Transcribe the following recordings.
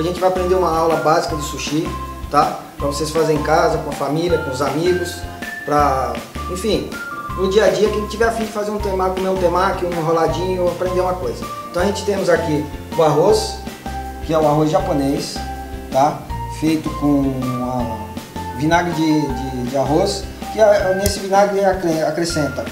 Hoje a gente vai aprender uma aula básica de sushi, tá? Para vocês fazerem em casa, com a família, com os amigos, enfim, no dia a dia, quem tiver a fim de fazer um temaki, comer um temaki, um enroladinho, aprender uma coisa. Então a gente temos aqui o arroz, que é o arroz japonês, tá? Feito com vinagre de arroz, que nesse vinagre acrescenta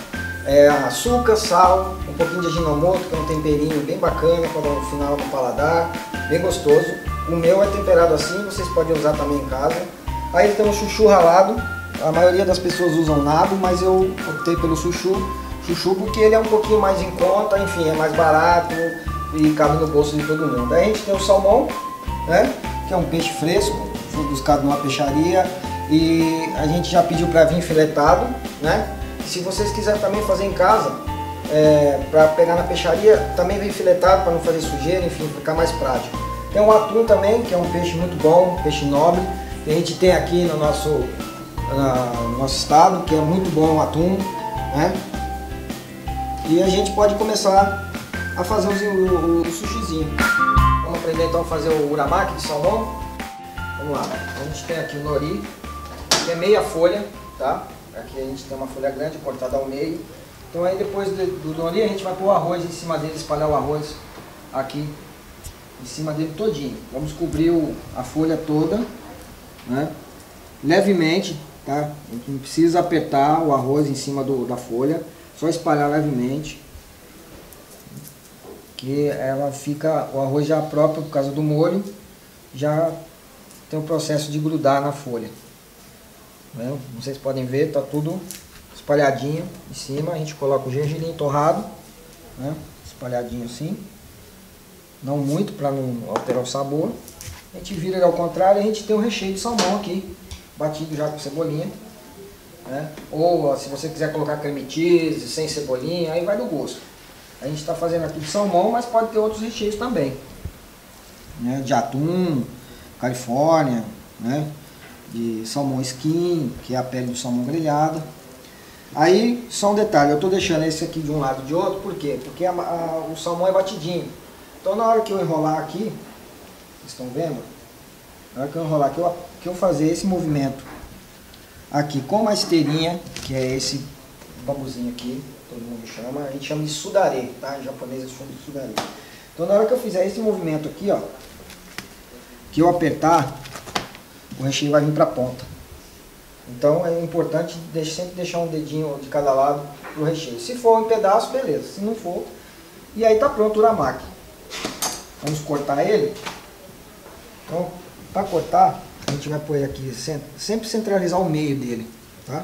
açúcar, sal, um pouquinho de Ajinomoto, que é um temperinho bem bacana para no final no paladar, bem gostoso. O meu é temperado assim, vocês podem usar também em casa. Aí tem o chuchu ralado, a maioria das pessoas usam nabo, mas eu optei pelo chuchu porque ele é um pouquinho mais em conta, enfim, é mais barato e cabe no bolso de todo mundo. Aí a gente tem o salmão, né, que é um peixe fresco, foi buscado numa peixaria e a gente já pediu para vir filetado, né? Se vocês quiserem também fazer em casa, para pegar na peixaria, também vem filetado para não fazer sujeira, enfim, ficar mais prático. Tem o atum também, que é um peixe muito bom, um peixe nobre, que a gente tem aqui no nosso estado, que é muito bom o atum, né? E a gente pode começar a fazer o sushizinho. Vamos aprender então a fazer o uramaki de salmão? Vamos lá, a gente tem aqui o nori, que é meia folha, tá? Aqui a gente tem uma folha grande cortada ao meio. Então aí depois do nori a gente vai pôr o arroz em cima dele, espalhar o arroz aqui em cima dele todinho. Vamos cobrir a folha toda, né? Levemente, tá? A gente não precisa apertar o arroz em cima da folha, só espalhar levemente, que ela fica, o arroz já próprio por causa do molho, já tem o processo de grudar na folha. Né? Vocês podem ver, tá tudo espalhadinho em cima. A gente coloca o gergelim torrado, né? Espalhadinho assim, não muito para não alterar o sabor. A gente vira ele ao contrário e a gente tem o recheio de salmão aqui, batido já com cebolinha, né? Ou se você quiser colocar creme cheese sem cebolinha, aí vai do gosto. A gente está fazendo aqui de salmão, mas pode ter outros recheios também, né? De atum, Califórnia, né? De salmão skin, que é a pele do salmão grelhada. Aí, só um detalhe, eu estou deixando esse aqui de um lado e de outro, por quê? Porque o salmão é batidinho. Então na hora que eu enrolar aqui, vocês estão vendo? Na hora que eu enrolar aqui, que eu fazer esse movimento aqui com uma esteirinha, que é esse bambuzinho aqui, todo mundo chama, a gente chama de sudare, tá? Em japonês eles chamam de sudare. Então na hora que eu fizer esse movimento aqui, ó, que eu apertar, o recheio vai vir para a ponta. Então é importante sempre deixar um dedinho de cada lado pro recheio. Se for em pedaço, beleza. Se não for, e aí tá pronto o uramaki. Vamos cortar ele. Então, para cortar, a gente vai pôr aqui, sempre centralizar o meio dele, tá?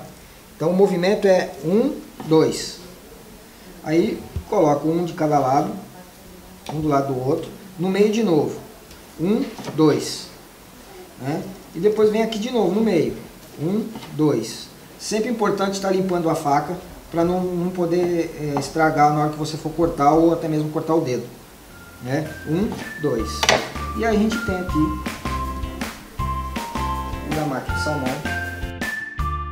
Então o movimento é 1, 2. Aí coloca um de cada lado, um do lado do outro, no meio de novo. 1, 2. Né? E depois vem aqui de novo no meio. 1, 2. Sempre importante estar limpando a faca para não poder estragar na hora que você for cortar ou até mesmo cortar o dedo. Né? 1, 2. E aí a gente tem aqui o uramaki de salmão.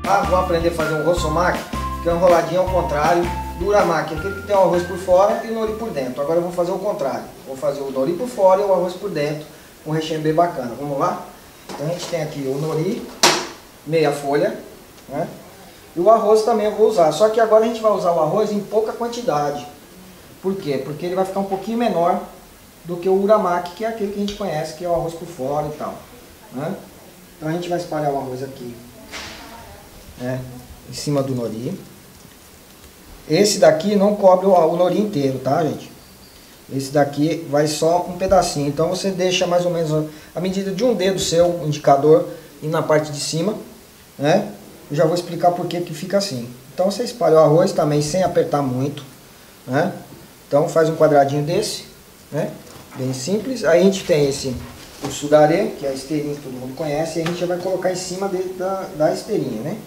Vamos aprender a fazer um rossomaki, que é um enroladinho ao contrário do uramaki, aquele que tem o arroz por fora e o nori por dentro. Agora eu vou fazer o contrário. Vou fazer o nori por fora e o arroz por dentro, um recheio bem bacana. Vamos lá? Então a gente tem aqui o nori, meia folha, né? E o arroz também eu vou usar. Só que agora a gente vai usar o arroz em pouca quantidade. Por quê? Porque ele vai ficar um pouquinho menor do que o uramaki, que é aquele que a gente conhece, que é o arroz por fora e tal, né? Então a gente vai espalhar o arroz aqui, né, em cima do nori. Esse daqui não cobre o nori inteiro, tá, gente? Esse daqui vai só um pedacinho. Então você deixa mais ou menos a medida de um dedo seu, indicador, e na parte de cima, né? Eu já vou explicar por que fica assim. Então você espalha o arroz também sem apertar muito, né? Então faz um quadradinho desse, né? Bem simples. Aí a gente tem o sudare, que é a esteirinha que todo mundo conhece, e a gente já vai colocar em cima da esteirinha, né?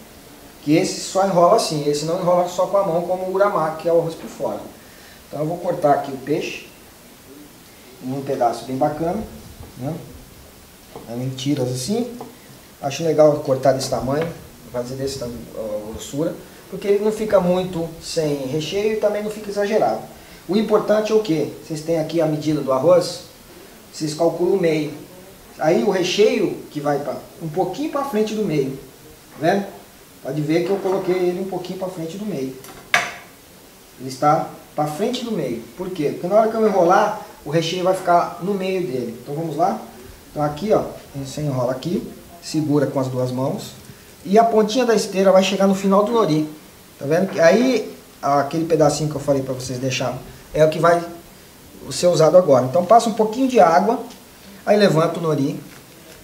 Que esse só enrola assim, esse não enrola só com a mão como o uramaki, que é o arroz por fora. Então eu vou cortar aqui o peixe em um pedaço bem bacana, né? Em tiras assim. Acho legal cortar desse tamanho, fazer desse tamanho, grossura, porque ele não fica muito sem recheio e também não fica exagerado. O importante é o que? Vocês têm aqui a medida do arroz, vocês calculam o meio. Aí o recheio que vai um pouquinho para frente do meio, tá vendo? Pode ver que eu coloquei ele um pouquinho para frente do meio. Ele está para frente do meio. Por quê? Porque na hora que eu enrolar, o recheio vai ficar no meio dele. Então vamos lá? Então aqui, ó, você enrola aqui, segura com as duas mãos e a pontinha da esteira vai chegar no final do nori. Tá vendo? Aí aquele pedacinho que eu falei para vocês deixar é o que vai ser usado agora. Então passa um pouquinho de água, aí levanta o nori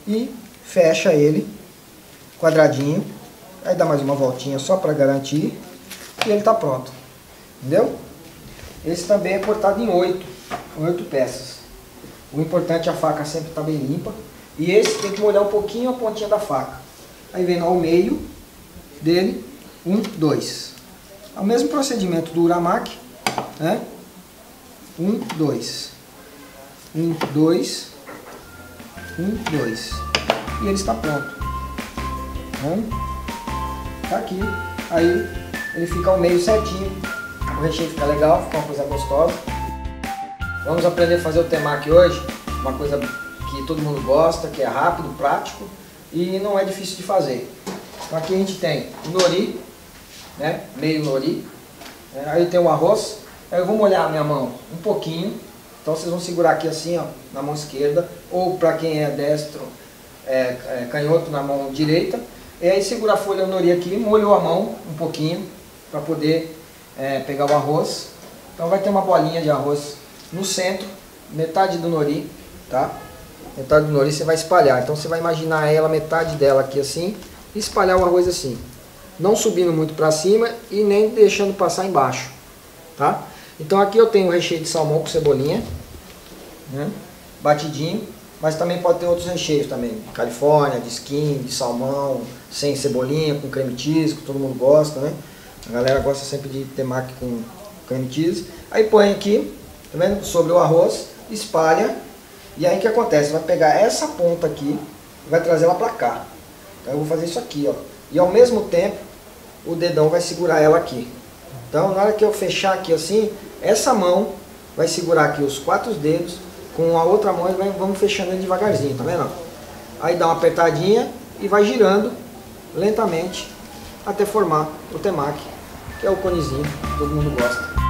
e fecha ele quadradinho. Aí dá mais uma voltinha só para garantir e ele está pronto. Entendeu? Esse também é cortado em 8 peças. O importante é a faca sempre estar bem limpa. E esse tem que molhar um pouquinho a pontinha da faca. Aí vem ao meio dele, 1, 2. É o mesmo procedimento do uramaki, né? 1, 2. 1, 2. 1, 2. E ele está pronto. Tá aqui. Aí ele fica ao meio certinho. O recheio fica legal, fica uma coisa gostosa. Vamos aprender a fazer o temaki hoje. Uma coisa que todo mundo gosta, que é rápido, prático e não é difícil de fazer. Então aqui a gente tem o nori, né? Meio nori. Aí tem o arroz. Aí eu vou molhar a minha mão um pouquinho. Então vocês vão segurar aqui assim, ó, na mão esquerda. Ou para quem é destro, canhoto na mão direita. E aí segura a folha do nori aqui, molhou a mão um pouquinho para poder pegar o arroz. Então vai ter uma bolinha de arroz no centro, metade do nori, tá? Metade do nori você vai espalhar. Então você vai imaginar ela, metade dela aqui assim, e espalhar o arroz assim. Não subindo muito para cima e nem deixando passar embaixo, tá? Então aqui eu tenho o recheio de salmão com cebolinha, né? Batidinho, mas também pode ter outros recheios também, de Califórnia, de skin, de salmão, sem cebolinha, com creme cheese, que todo mundo gosta, né? A galera gosta sempre de temaki com creme cheese. Aí põe aqui, tá vendo? Sobre o arroz, espalha. E aí o que acontece? Vai pegar essa ponta aqui e vai trazer ela pra cá. Então eu vou fazer isso aqui, ó. E ao mesmo tempo, o dedão vai segurar ela aqui. Então na hora que eu fechar aqui assim, essa mão vai segurar aqui os 4 dedos. Com a outra mão vamos fechando ele devagarzinho, tá vendo? Aí dá uma apertadinha e vai girando lentamente até formar o temaki, que é o conezinho que todo mundo gosta.